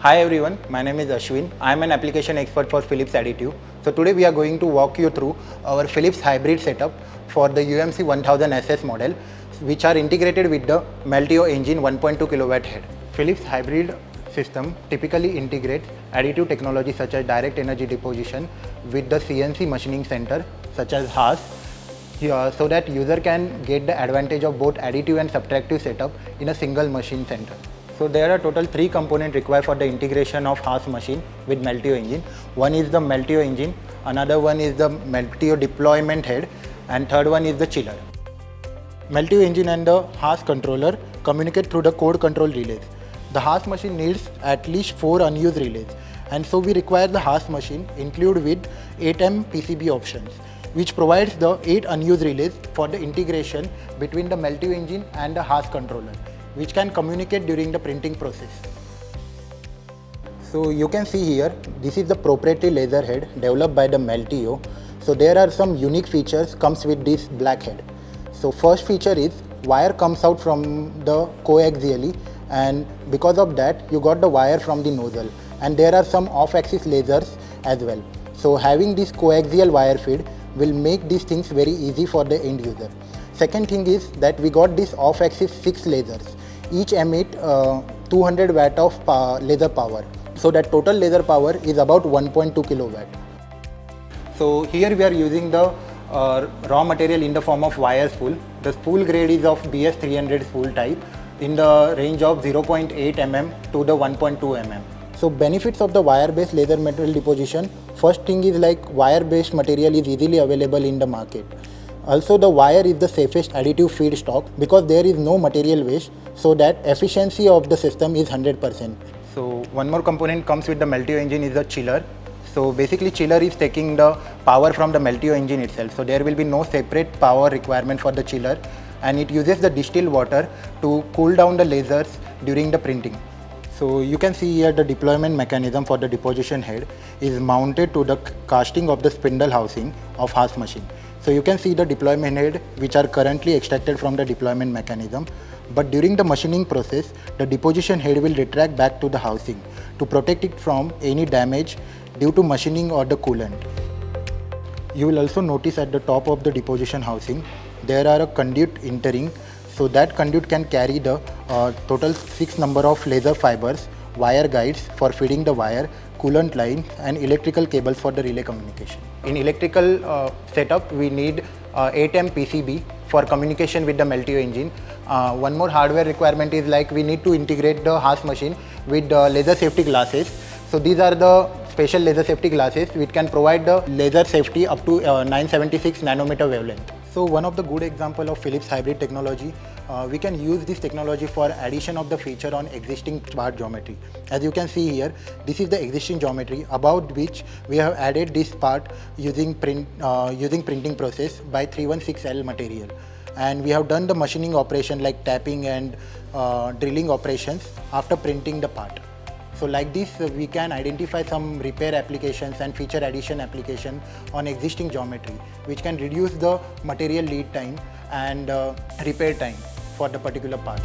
Hi everyone, my name is Ashwin. I am an application expert for Phillips Additive. So today we are going to walk you through our Phillips hybrid setup for the UMC 1000 SS model, which are integrated with the Meltio engine 1.2 kilowatt head. Phillips hybrid system typically integrates additive technology such as direct energy deposition with the CNC machining center such as Haas, so that user can get the advantage of both additive and subtractive setup in a single machine center. So there are total 3 components required for the integration of Haas machine with Meltio engine. One is the Meltio engine, another one is the Meltio deployment head, and third one is the chiller. Meltio engine and the Haas controller communicate through the code control relays. The Haas machine needs at least 4 unused relays, and so we require the Haas machine include with 8M PCB options, which provides the 8 unused relays for the integration between the Meltio engine and the Haas controller, which can communicate during the printing process. So you can see here, this is the proprietary laser head developed by the Meltio. So there are some unique features comes with this black head. So first feature is wire comes out from the coaxially, and because of that you got the wire from the nozzle, and there are some off-axis lasers as well. So having this coaxial wire feed will make these things very easy for the end user. Second thing is that we got this off-axis 6 lasers. Each emit 200 watt of laser power. So that total laser power is about 1.2 kilowatt. So here we are using the raw material in the form of wire spool. The spool grade is of BS300 spool type in the range of 0.8 mm to the 1.2 mm. So benefits of the wire-based laser material deposition. First thing is like wire-based material is easily available in the market. Also the wire is the safest additive feedstock because there is no material waste, so that efficiency of the system is 100%. So one more component comes with the Meltio engine is the chiller. So basically chiller is taking the power from the Meltio engine itself. So there will be no separate power requirement for the chiller, and it uses the distilled water to cool down the lasers during the printing. So you can see here the deployment mechanism for the deposition head is mounted to the casting of the spindle housing of Haas machine. So you can see the deployment head which are currently extracted from the deployment mechanism, but during the machining process the deposition head will retract back to the housing to protect it from any damage due to machining or the coolant. You will also notice at the top of the deposition housing there are a conduit entering, so that conduit can carry the total 6 number of laser fibers, wire guides for feeding the wire, coolant lines and electrical cables for the relay communication. In electrical setup we need 8M PCB for communication with the Meltio engine. One more hardware requirement is like we need to integrate the Haas machine with laser safety glasses. So these are the special laser safety glasses which can provide the laser safety up to 976 nanometer wavelength. So one of the good example of Phillips hybrid technology, we can use this technology for addition of the feature on existing part geometry. As you can see here, this is the existing geometry about which we have added this part using printing process by 316L material. And we have done the machining operation like tapping and drilling operations after printing the part. So like this we can identify some repair applications and feature addition application on existing geometry, which can reduce the material lead time and repair time for the particular parts.